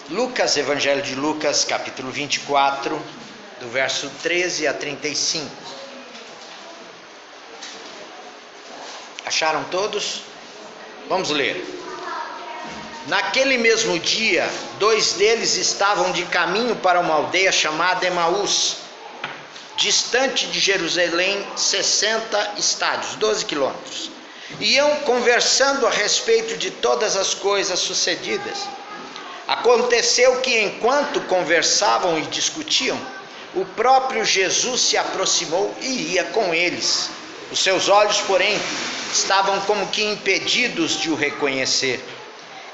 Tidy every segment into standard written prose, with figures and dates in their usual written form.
Lucas, Evangelho de Lucas, capítulo 24, do verso 13 a 35. Acharam todos? Vamos ler. Naquele mesmo dia, 2 deles estavam de caminho para uma aldeia chamada Emaús, distante de Jerusalém 60 estádios, 12 quilômetros. Iam conversando a respeito de todas as coisas sucedidas. Aconteceu que, enquanto conversavam e discutiam, o próprio Jesus se aproximou e ia com eles. Os seus olhos, porém, estavam como que impedidos de o reconhecer.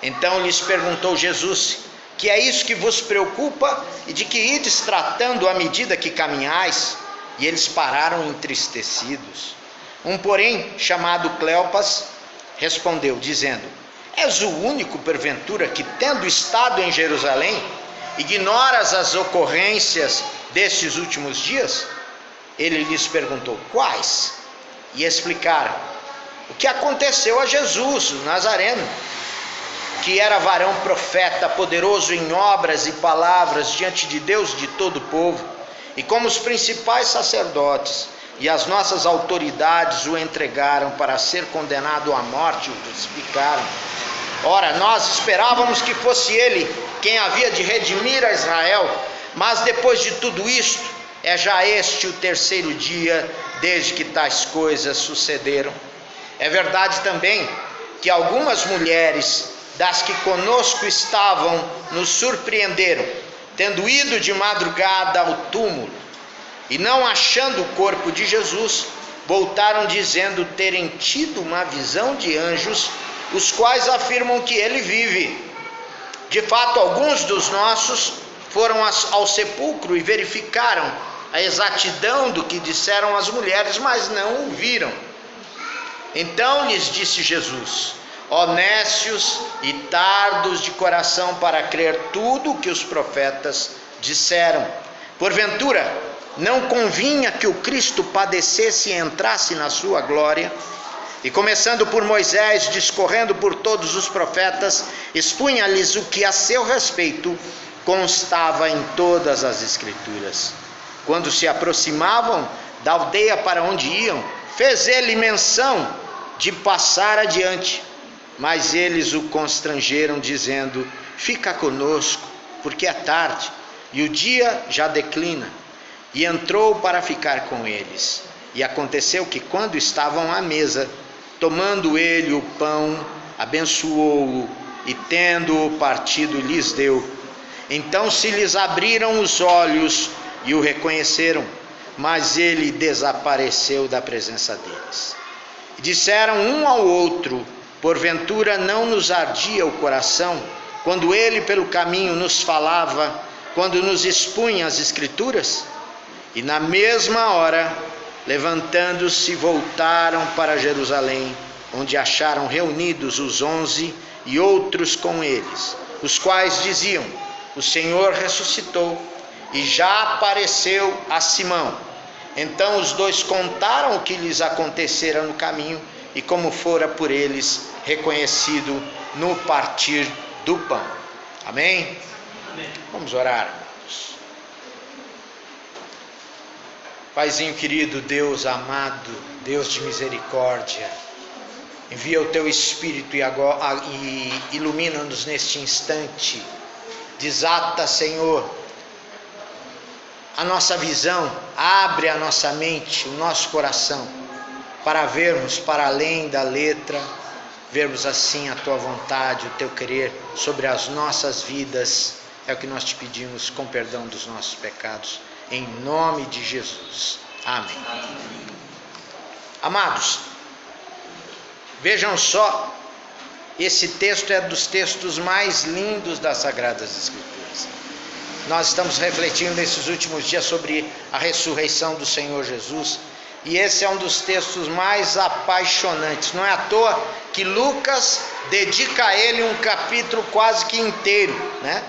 Então lhes perguntou Jesus: que é isso que vos preocupa e de que ides tratando à medida que caminhais? E eles pararam entristecidos. Um, porém, chamado Cleopas, respondeu, dizendo: és o único, porventura, que, tendo estado em Jerusalém, ignoras as ocorrências destes últimos dias? Ele lhes perguntou: quais? E explicaram o que aconteceu a Jesus, o Nazareno, que era varão profeta, poderoso em obras e palavras diante de Deus e de todo o povo, e como os principais sacerdotes e as nossas autoridades o entregaram para ser condenado à morte, o crucificaram. Ora, nós esperávamos que fosse ele quem havia de redimir a Israel, mas depois de tudo isto, é já este o 3º dia desde que tais coisas sucederam. É verdade também que algumas mulheres das que conosco estavam nos surpreenderam, tendo ido de madrugada ao túmulo, e não achando o corpo de Jesus, voltaram dizendo terem tido uma visão de anjos, os quais afirmam que ele vive. De fato, alguns dos nossos foram ao sepulcro e verificaram a exatidão do que disseram as mulheres, mas não o viram. Então lhes disse Jesus: ó nécios e tardos de coração para crer tudo o que os profetas disseram. Porventura, não convinha que o Cristo padecesse e entrasse na sua glória? E começando por Moisés, discorrendo por todos os profetas, expunha-lhes o que a seu respeito constava em todas as Escrituras. Quando se aproximavam da aldeia para onde iam, fez ele menção de passar adiante. Mas eles o constrangeram, dizendo: fica conosco, porque é tarde, e o dia já declina. E entrou para ficar com eles. E aconteceu que, quando estavam à mesa, tomando ele o pão, abençoou-o, e tendo-o partido, lhes deu. Então se lhes abriram os olhos e o reconheceram, mas ele desapareceu da presença deles. E disseram um ao outro: porventura não nos ardia o coração, quando ele pelo caminho nos falava, quando nos expunha as Escrituras? E na mesma hora, levantando-se, voltaram para Jerusalém, onde acharam reunidos os 11 e outros com eles, os quais diziam: o Senhor ressuscitou e já apareceu a Simão. Então os 2 contaram o que lhes acontecera no caminho e como fora por eles reconhecido no partir do pão. Amém? Amém. Vamos orar. Paizinho querido, Deus amado, Deus de misericórdia, envia o teu Espírito e ilumina-nos neste instante. Desata, Senhor, a nossa visão, abre a nossa mente, o nosso coração, para vermos para além da letra, vermos assim a tua vontade, o teu querer sobre as nossas vidas. É o que nós te pedimos, com perdão dos nossos pecados, em nome de Jesus. Amém. Amados, vejam só, esse texto é dos textos mais lindos das Sagradas Escrituras. Nós estamos refletindo nesses últimos dias sobre a ressurreição do Senhor Jesus, e esse é um dos textos mais apaixonantes. Não é à toa que Lucas dedica a ele um capítulo quase que inteiro, né?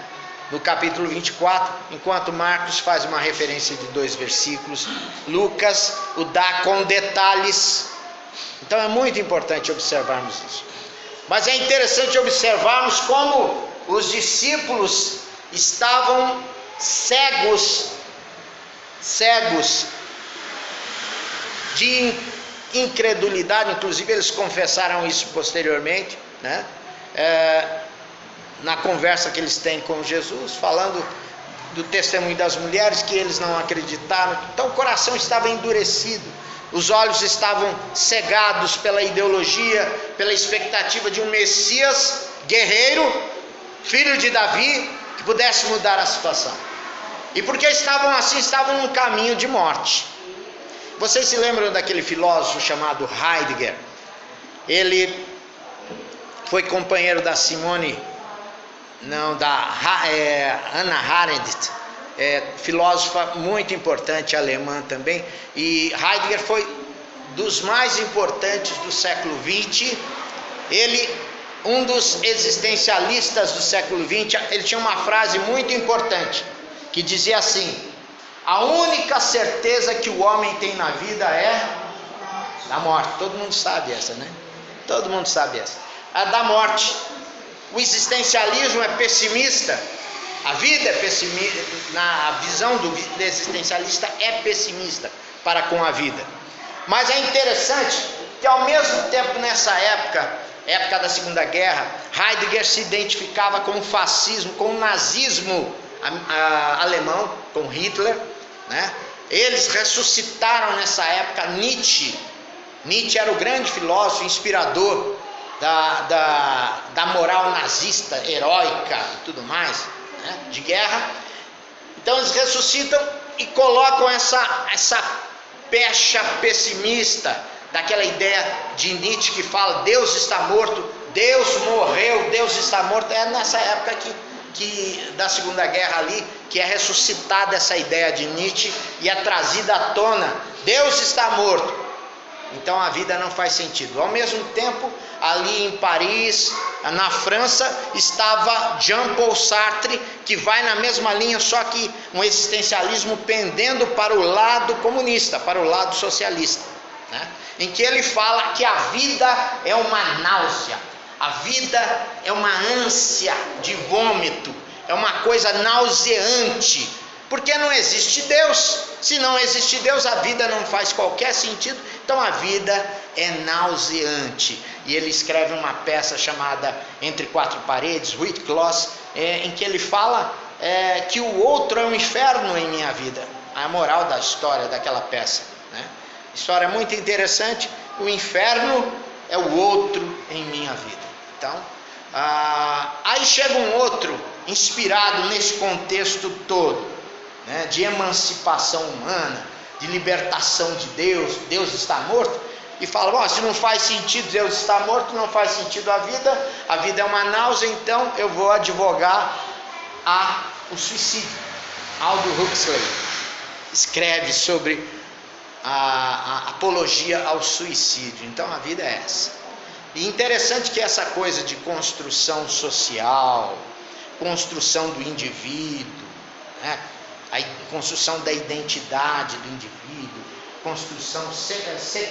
No capítulo 24, enquanto Marcos faz uma referência de 2 versículos, Lucas o dá com detalhes. Então é muito importante observarmos isso. Mas é interessante observarmos como os discípulos estavam cegos de incredulidade. Inclusive eles confessaram isso posteriormente, né? Na conversa que eles têm com Jesus, falando do testemunho das mulheres, que eles não acreditaram. Então o coração estava endurecido, os olhos estavam cegados pela ideologia, pela expectativa de um Messias guerreiro, filho de Davi, que pudesse mudar a situação. E porque estavam assim, estavam num caminho de morte. Vocês se lembram daquele filósofo chamado Heidegger? Ele foi companheiro da Hannah Arendt, filósofa muito importante alemã também. E Heidegger foi dos mais importantes do século XX. Ele, um dos existencialistas do século XX, ele tinha uma frase muito importante, que dizia assim: a única certeza que o homem tem na vida é da morte. Todo mundo sabe essa, né? Todo mundo sabe essa. A da morte. O existencialismo é pessimista. A vida é pessimista. A visão do existencialista é pessimista para com a vida. Mas é interessante que ao mesmo tempo, nessa época da Segunda Guerra, Heidegger se identificava com o fascismo, com o nazismo alemão, com Hitler, né? Eles ressuscitaram nessa época Nietzsche. Nietzsche era o grande filósofo, inspirador da moral nazista, heróica e tudo mais, né? De guerra. Então eles ressuscitam e colocam essa pecha pessimista daquela ideia de Nietzsche que fala: Deus está morto, Deus morreu, Deus está morto. É nessa época que da Segunda Guerra ali, que é ressuscitada essa ideia de Nietzsche e é trazida à tona: Deus está morto. Então a vida não faz sentido. Ao mesmo tempo, ali em Paris, na França, estava Jean-Paul Sartre, que vai na mesma linha, só que um existencialismo pendendo para o lado comunista, para o lado socialista, né? Em que ele fala que a vida é uma náusea, a vida é uma ânsia de vômito, é uma coisa nauseante, porque não existe Deus. Se não existe Deus, a vida não faz qualquer sentido. Então a vida é nauseante. E ele escreve uma peça chamada Entre Quatro Paredes, Whitclaws, em que ele fala que o outro é um inferno em minha vida. A moral da história daquela peça, né? História muito interessante. O inferno é o outro em minha vida. Então, aí chega um outro inspirado nesse contexto todo, né, de emancipação humana, de libertação de Deus. Deus está morto, e fala: se não faz sentido Deus está morto, não faz sentido a vida é uma náusea, então eu vou advogar o suicídio. Aldous Huxley escreve sobre a apologia ao suicídio. Então a vida é essa. E interessante que essa coisa de construção social, construção do indivíduo, né, a construção da identidade do indivíduo, construção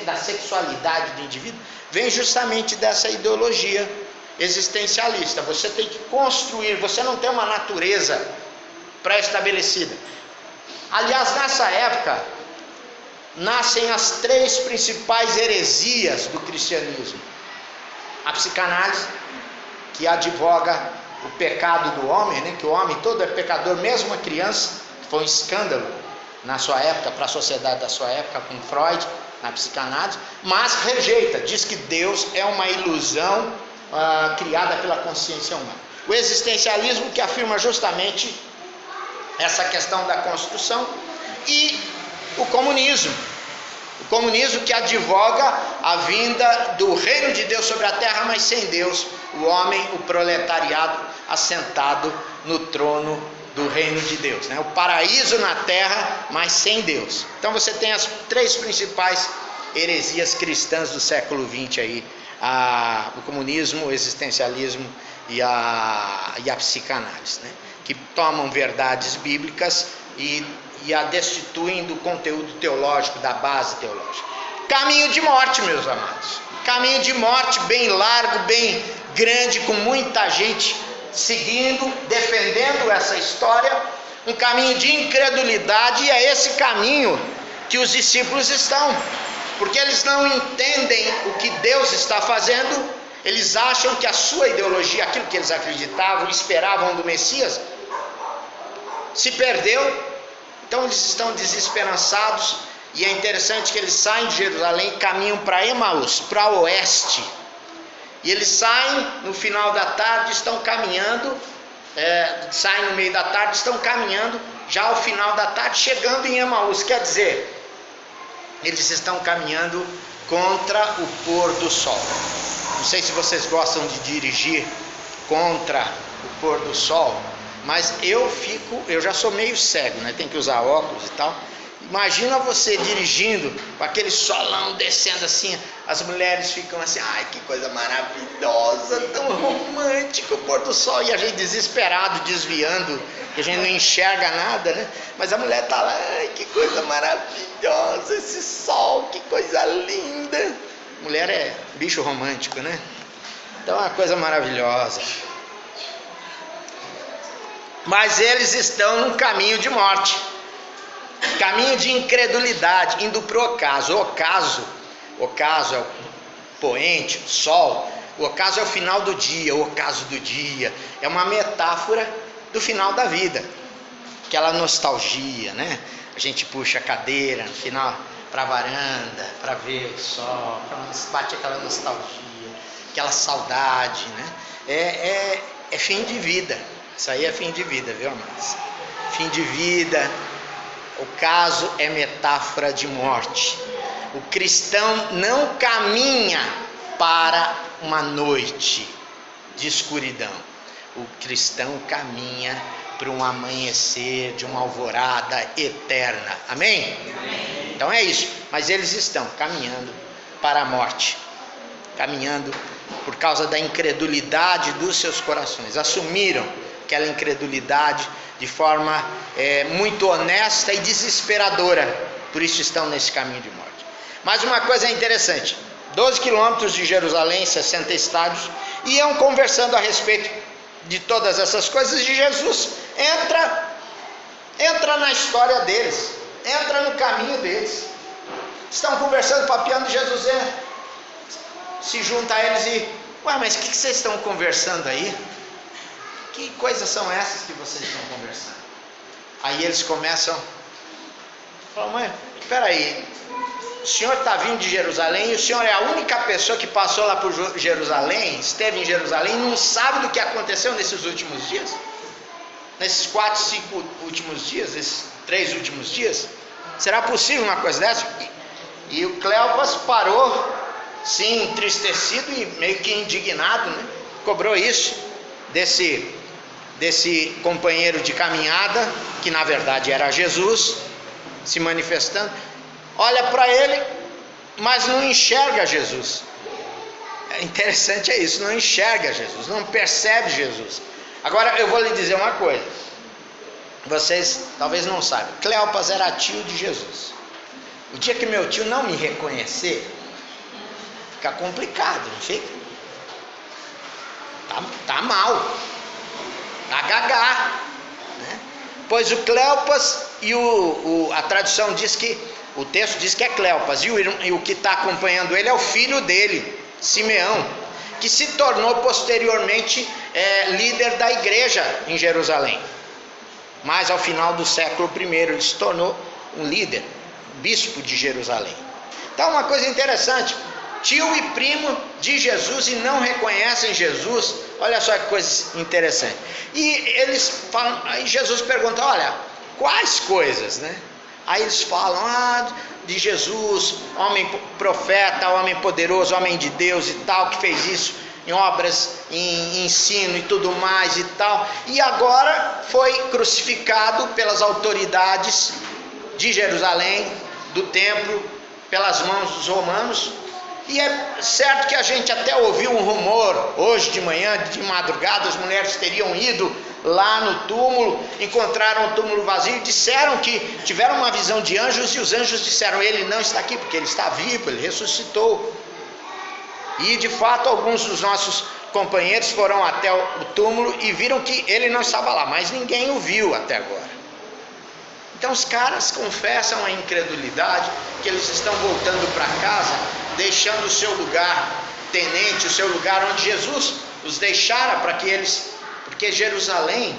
da sexualidade do indivíduo, vem justamente dessa ideologia existencialista. Você tem que construir, você não tem uma natureza pré-estabelecida. Aliás, nessa época, nascem as três principais heresias do cristianismo: a psicanálise, que advoga o pecado do homem, né? Que o homem todo é pecador, mesmo a criança. Foi um escândalo na sua época, para a sociedade da sua época, com Freud, na psicanálise, mas rejeita, diz que Deus é uma ilusão criada pela consciência humana. O existencialismo, que afirma justamente essa questão da construção, e o comunismo que advoga a vinda do reino de Deus sobre a terra, mas sem Deus, o homem, o proletariado assentado no trono do reino de Deus, né? O paraíso na terra, mas sem Deus. Então você tem as três principais heresias cristãs do século XX aí: o comunismo, o existencialismo e a psicanálise, né? Que tomam verdades bíblicas e a destituem do conteúdo teológico, da base teológica. Caminho de morte, meus amados. Caminho de morte bem largo, bem grande, com muita gente seguindo, defendendo essa história, um caminho de incredulidade, e é esse caminho que os discípulos estão, porque eles não entendem o que Deus está fazendo. Eles acham que a sua ideologia, aquilo que eles acreditavam, esperavam do Messias, se perdeu. Então eles estão desesperançados, e é interessante que eles saem de Jerusalém e caminham para Emaús, para o oeste. E eles saem no final da tarde, estão caminhando, saem no meio da tarde, estão caminhando já ao final da tarde, chegando em Emaús. Quer dizer, eles estão caminhando contra o pôr do sol. Não sei se vocês gostam de dirigir contra o pôr do sol, mas eu já sou meio cego, né? Tem que usar óculos e tal. Imagina você dirigindo com aquele solão descendo assim, as mulheres ficam assim, ai, que coisa maravilhosa, tão romântico o pôr do sol, e a gente desesperado, desviando, que a gente não enxerga nada, né? Mas a mulher tá lá, ai, que coisa maravilhosa esse sol, que coisa linda. Mulher é bicho romântico, né? Então é uma coisa maravilhosa. Mas eles estão num caminho de morte, caminho de incredulidade, indo para o ocaso. O ocaso é o poente, o sol. O ocaso é o final do dia, o ocaso do dia. É uma metáfora do final da vida. Aquela nostalgia, né? A gente puxa a cadeira no final para a varanda, para ver o sol, bate aquela nostalgia, aquela saudade, né? É fim de vida. Isso aí é fim de vida, viu, amados? Fim de vida. O caso é metáfora de morte. O cristão não caminha para uma noite de escuridão. O cristão caminha para um amanhecer de uma alvorada eterna. Amém? Amém. Então é isso. Mas eles estão caminhando para a morte, caminhando por causa da incredulidade dos seus corações. Assumiram aquela incredulidade de forma muito honesta e desesperadora. Por isso estão nesse caminho de morte. Mas uma coisa é interessante: 12 quilômetros de Jerusalém, 60 estádios, iam conversando a respeito de todas essas coisas, e Jesus entra na história deles, entra no caminho deles. Estão conversando, papeando, Jesus se junta a eles e: ué, mas o que vocês estão conversando aí? Que coisas são essas que vocês estão conversando? Aí eles começam a falar: mas espera aí, o senhor está vindo de Jerusalém e o senhor é a única pessoa que passou lá por Jerusalém, esteve em Jerusalém, e não sabe do que aconteceu nesses últimos dias? Nesses 4, 5 últimos dias, esses 3 últimos dias? Será possível uma coisa dessa? E o Cleopas parou, sim, entristecido e meio que indignado, né? Cobrou isso desse companheiro de caminhada, que na verdade era Jesus, se manifestando. Olha para ele, mas não enxerga Jesus. Interessante é isso, não enxerga Jesus, não percebe Jesus. Agora eu vou lhe dizer uma coisa, vocês talvez não saibam: Cleopas era tio de Jesus. O dia que meu tio não me reconhecer, fica complicado, não fica? Tá mal, tá gagá, né? Pois o Cleopas, e a tradução diz que, o texto diz que é Cleopas, e o que está acompanhando ele é o filho dele, Simeão, que se tornou posteriormente líder da igreja em Jerusalém. Mas ao final do século I ele se tornou um líder, bispo de Jerusalém. Então uma coisa interessante: tio e primo de Jesus e não reconhecem Jesus. Olha só que coisa interessante. E eles falam, aí Jesus pergunta: olha, quais coisas, né? Aí eles falam de Jesus, homem profeta, homem poderoso, homem de Deus e tal, que fez isso em obras, em ensino e tudo mais e tal, e agora foi crucificado pelas autoridades de Jerusalém, do templo, pelas mãos dos romanos. E é certo que a gente até ouviu um rumor hoje de manhã, de madrugada, as mulheres teriam ido lá no túmulo, encontraram o túmulo vazio, disseram que tiveram uma visão de anjos, e os anjos disseram: ele não está aqui, porque ele está vivo, ele ressuscitou. E de fato alguns dos nossos companheiros foram até o túmulo e viram que ele não estava lá, mas ninguém o viu até agora. Então os caras confessam a incredulidade, que eles estão voltando para casa, deixando o seu lugar tenente, o seu lugar onde Jesus os deixara para que eles... Porque Jerusalém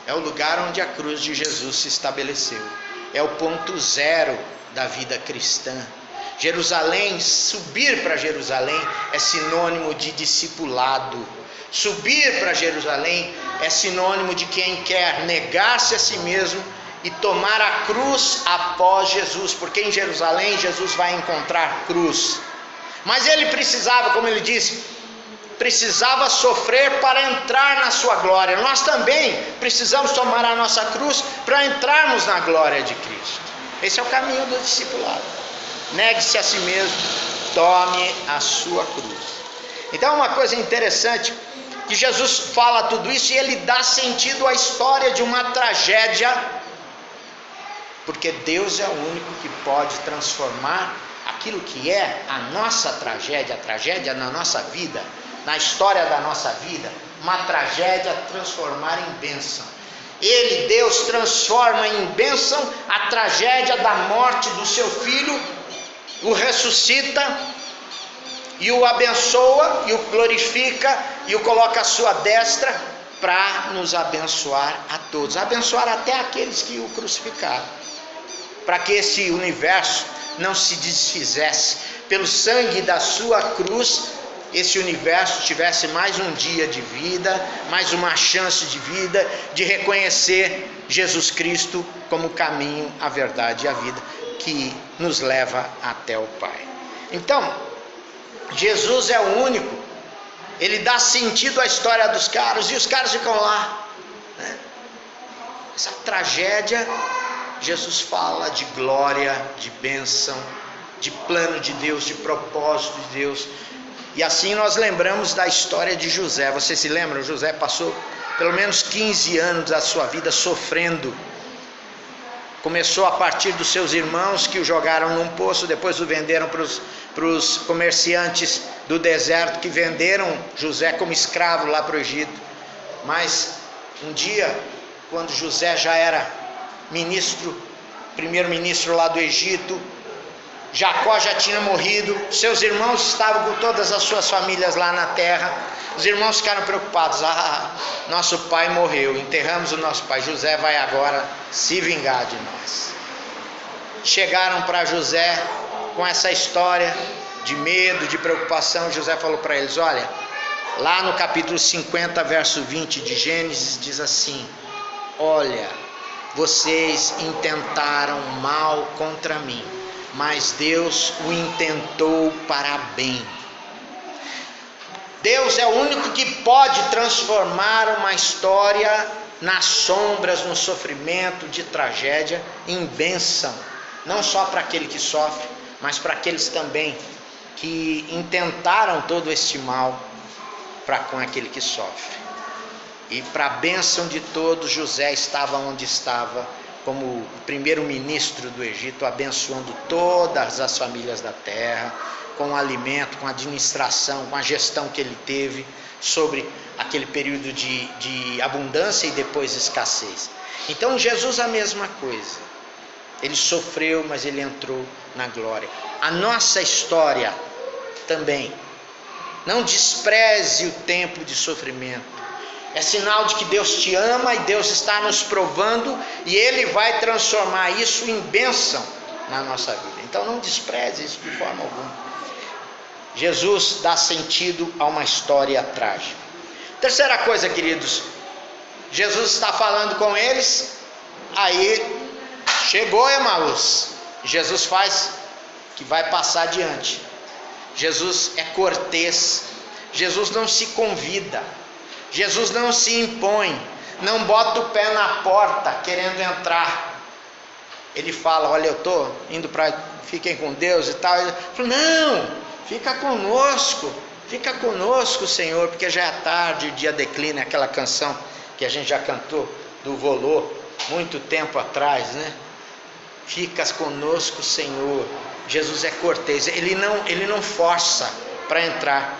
é o lugar onde a cruz de Jesus se estabeleceu. É o ponto zero da vida cristã. Jerusalém, subir para Jerusalém é sinônimo de discipulado. Subir para Jerusalém é sinônimo de quem quer negar-se a si mesmo e tomar a cruz após Jesus, porque em Jerusalém Jesus vai encontrar cruz. Mas ele precisava, como ele disse, precisava sofrer para entrar na sua glória. Nós também precisamos tomar a nossa cruz para entrarmos na glória de Cristo. Esse é o caminho do discipulado. Negue-se a si mesmo, tome a sua cruz. Então, uma coisa interessante, que Jesus fala tudo isso e ele dá sentido à história de uma tragédia, porque Deus é o único que pode transformar aquilo que é a nossa tragédia, a tragédia na nossa vida, na história da nossa vida, uma tragédia, transformar em bênção. Ele, Deus, transforma em bênção a tragédia da morte do seu filho, o ressuscita e o abençoa e o glorifica e o coloca à sua destra para nos abençoar a todos, abençoar até aqueles que o crucificaram, para que esse universo não se desfizesse. Pelo sangue da sua cruz, esse universo tivesse mais um dia de vida, mais uma chance de vida, de reconhecer Jesus Cristo como o caminho, a verdade e a vida, que nos leva até o Pai. Então, Jesus é o único, ele dá sentido à história dos caras, e os caras ficam lá, né? Essa tragédia, Jesus fala de glória, de bênção, de plano de Deus, de propósito de Deus. E assim nós lembramos da história de José. Você se lembra? José passou pelo menos 15 anos da sua vida sofrendo. Começou a partir dos seus irmãos, que o jogaram num poço, depois o venderam para os comerciantes do deserto, que venderam José como escravo lá para o Egito. Mas um dia, quando José já era primeiro-ministro lá do Egito, Jacó já tinha morrido, seus irmãos estavam com todas as suas famílias lá na terra. Os irmãos ficaram preocupados: nosso pai morreu, enterramos o nosso pai, José vai agora se vingar de nós. Chegaram para José com essa história de medo, de preocupação. José falou para eles: olha, lá no capítulo 50, verso 20 de Gênesis, diz assim: olha, vocês intentaram mal contra mim, mas Deus o intentou para bem. Deus é o único que pode transformar uma história nas sombras, no sofrimento, de tragédia, em bênção. Não só para aquele que sofre, mas para aqueles também que intentaram todo este mal para com aquele que sofre. E para a bênção de todos, José estava onde estava, como primeiro-ministro do Egito, abençoando todas as famílias da terra, com o alimento, com a administração, com a gestão que ele teve sobre aquele período de abundância e depois escassez. Então Jesus a mesma coisa, ele sofreu, mas ele entrou na glória. A nossa história também, não despreze o tempo de sofrimento. É sinal de que Deus te ama e Deus está nos provando, e Ele vai transformar isso em bênção na nossa vida. Então não despreze isso de forma alguma. Jesus dá sentido a uma história trágica. Terceira coisa, queridos, Jesus está falando com eles, aí chegou Emaús. Jesus faz que vai passar adiante. Jesus é cortês. Jesus não se convida. Jesus não se impõe, não bota o pé na porta querendo entrar. Ele fala: olha, eu estou indo para, fiquem com Deus e tal. Ele fala: não, fica conosco, Senhor, porque já é tarde, o dia declina. Aquela canção que a gente já cantou do Volô muito tempo atrás, né? Fica conosco, Senhor. Jesus é cortês, ele não força para entrar.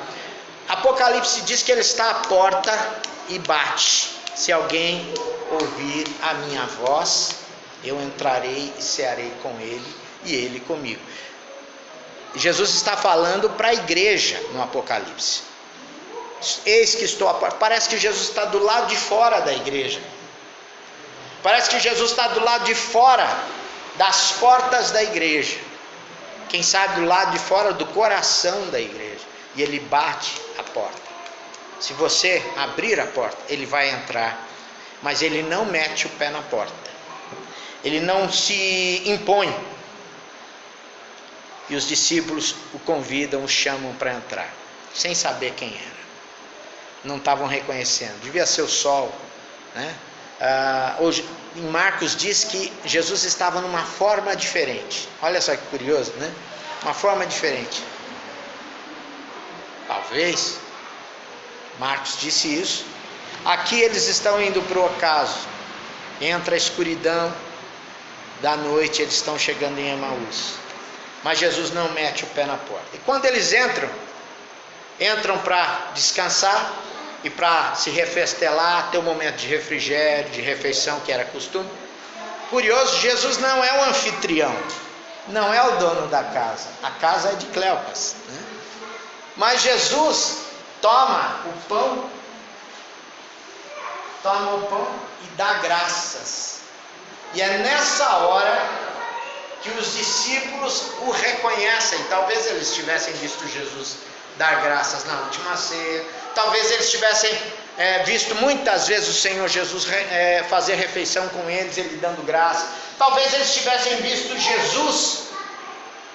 Apocalipse diz que ele está à porta e bate. Se alguém ouvir a minha voz, eu entrarei e cearei com ele e ele comigo. Jesus está falando para a igreja no Apocalipse. Eis que estou à porta. Parece que Jesus está do lado de fora da igreja. Parece que Jesus está do lado de fora das portas da igreja. Quem sabe do lado de fora do coração da igreja. E ele bate a porta. Se você abrir a porta, ele vai entrar. Mas ele não mete o pé na porta. Ele não se impõe. E os discípulos o convidam, o chamam para entrar. Sem saber quem era. Não estavam reconhecendo. Devia ser o sol, né? Hoje, em Marcos diz que Jesus estava numa forma diferente. Olha só que curioso, né? Uma forma diferente. Talvez Marcos disse isso. Aqui eles estão indo para o ocaso. Entra a escuridão da noite, eles estão chegando em Emaús. Mas Jesus não mete o pé na porta. E quando eles entram para descansar e para se refestelar, ter um momento de refrigério, de refeição, que era costume. Curioso, Jesus não é o anfitrião, não é o dono da casa. A casa é de Cleopas, né? Mas Jesus toma o pão e dá graças. E é nessa hora que os discípulos o reconhecem. Talvez eles tivessem visto Jesus dar graças na última ceia. Talvez eles tivessem visto muitas vezes o Senhor Jesus fazer refeição com eles, ele dando graça. Talvez eles tivessem visto Jesus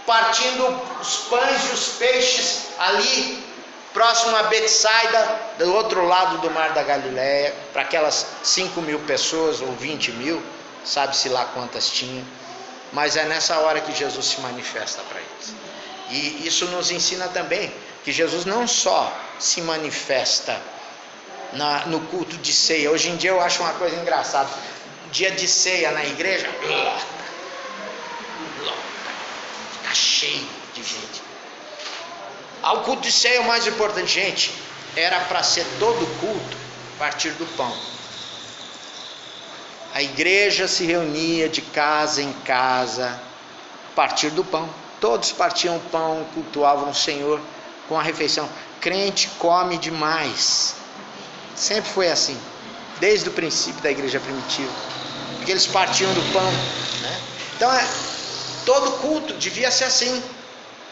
partindo os pães e os peixes ali, próximo a Betsaida, do outro lado do mar da Galileia, para aquelas 5.000 pessoas, ou 20.000, sabe-se lá quantas tinham. Mas é nessa hora que Jesus se manifesta para eles. E isso nos ensina também que Jesus não só se manifesta no culto de ceia. Hoje em dia eu acho uma coisa engraçada. Dia de ceia na igreja, está cheio de gente. O culto de ceia é o mais importante, gente. Era para ser todo culto a partir do pão. A igreja se reunia de casa em casa a partir do pão. Todos partiam o pão, cultuavam o Senhor com a refeição. Crente come demais. Sempre foi assim, desde o princípio da igreja primitiva, porque eles partiam do pão, né? Então todo culto devia ser assim,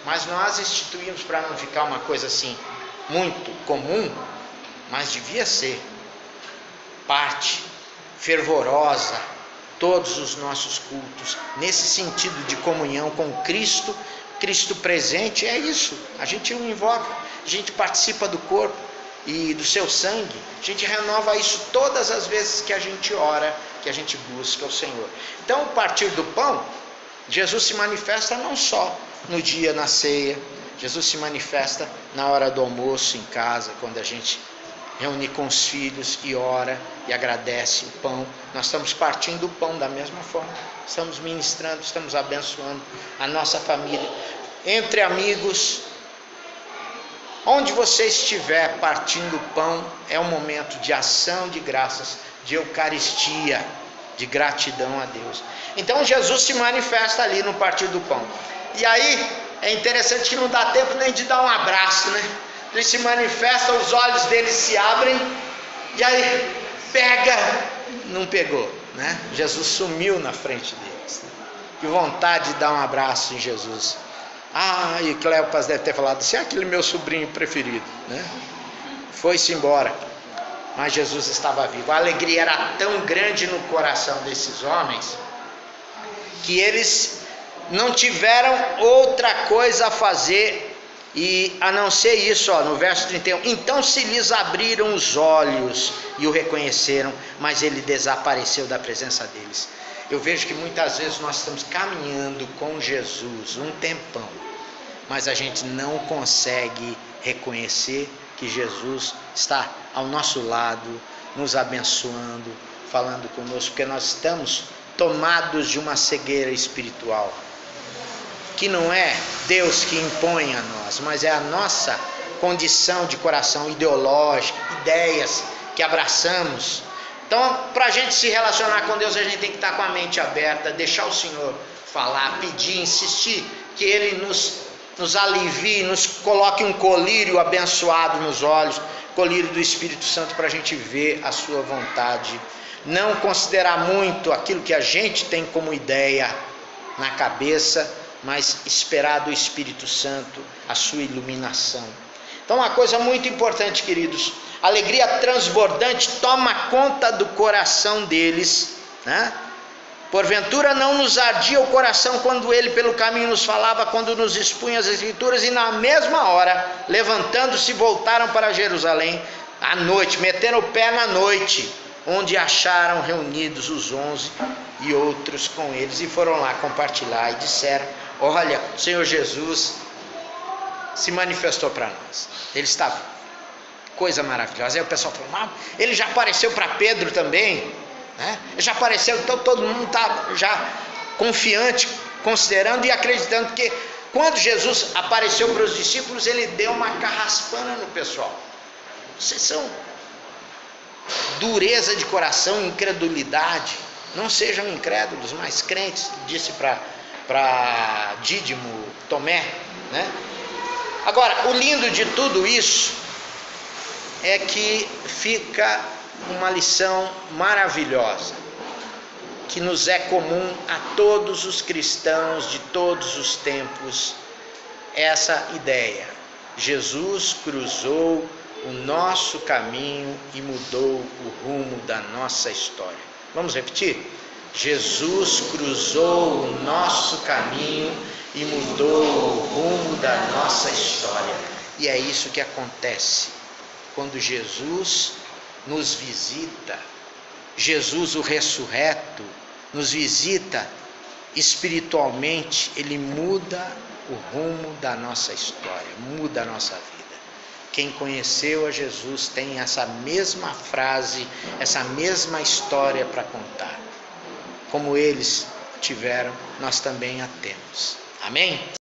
mas nós instituímos para não ficar uma coisa assim muito comum, mas devia ser parte fervorosa, todos os nossos cultos, nesse sentido de comunhão com Cristo, Cristo presente. É isso, a gente o invoca, a gente participa do corpo e do seu sangue, a gente renova isso todas as vezes que a gente ora, que a gente busca o Senhor. Então, a partir do pão, Jesus se manifesta não só no dia, na ceia, Jesus se manifesta na hora do almoço em casa, quando a gente reúne com os filhos e ora e agradece o pão. Nós estamos partindo o pão da mesma forma, estamos ministrando, estamos abençoando a nossa família, entre amigos. Onde você estiver partindo o pão, é um momento de ação de graças, de Eucaristia, de gratidão a Deus. Então Jesus se manifesta ali no partir do pão. E aí é interessante que não dá tempo nem de dar um abraço, né? Ele se manifesta, os olhos dele se abrem, e aí pega, não pegou, né? Jesus sumiu na frente deles. Que vontade de dar um abraço em Jesus. E Cleopas deve ter falado assim, aquele meu sobrinho preferido, né? Foi-se embora, mas Jesus estava vivo. A alegria era tão grande no coração desses homens, que eles não tiveram outra coisa a fazer, e a não ser isso, no verso 31, então se lhes abriram os olhos e o reconheceram, mas ele desapareceu da presença deles. Eu vejo que muitas vezes nós estamos caminhando com Jesus um tempão, mas a gente não consegue reconhecer que Jesus está ao nosso lado, nos abençoando, falando conosco, porque nós estamos tomados de uma cegueira espiritual, que não é Deus que impõe a nós, mas é a nossa condição de coração ideológica, ideias que abraçamos. Então, para a gente se relacionar com Deus, a gente tem que estar com a mente aberta, deixar o Senhor falar, pedir, insistir, que Ele nos alivie, nos coloque um colírio abençoado nos olhos, colírio do Espírito Santo, para a gente ver a sua vontade. Não considerar muito aquilo que a gente tem como ideia na cabeça, mas esperar do Espírito Santo a sua iluminação. Então, uma coisa muito importante, queridos, a alegria transbordante toma conta do coração deles, né? Porventura não nos ardia o coração quando ele pelo caminho nos falava, quando nos expunha as Escrituras, e na mesma hora, levantando-se, voltaram para Jerusalém à noite, meteram o pé na noite, onde acharam reunidos os 11 e outros com eles, e foram lá compartilhar e disseram: olha, o Senhor Jesus se manifestou para nós, Ele estava, coisa maravilhosa. Aí o pessoal falou: ele já apareceu para Pedro também, né? Já apareceu. Então todo mundo está já confiante, considerando e acreditando que quando Jesus apareceu para os discípulos, ele deu uma carraspana no pessoal. Vocês são dureza de coração, incredulidade, não sejam incrédulos, mas crentes, disse para Dídimo, Tomé, né? Agora, o lindo de tudo isso é que fica uma lição maravilhosa, que nos é comum a todos os cristãos de todos os tempos, essa ideia: Jesus cruzou o nosso caminho e mudou o rumo da nossa história. Vamos repetir? Jesus cruzou o nosso caminho e mudou o rumo da nossa história. E é isso que acontece quando Jesus nos visita. Jesus, o ressurreto, nos visita espiritualmente. Ele muda o rumo da nossa história, muda a nossa vida. Quem conheceu a Jesus tem essa mesma frase, essa mesma história para contar. Como eles tiveram, nós também a temos. Amém?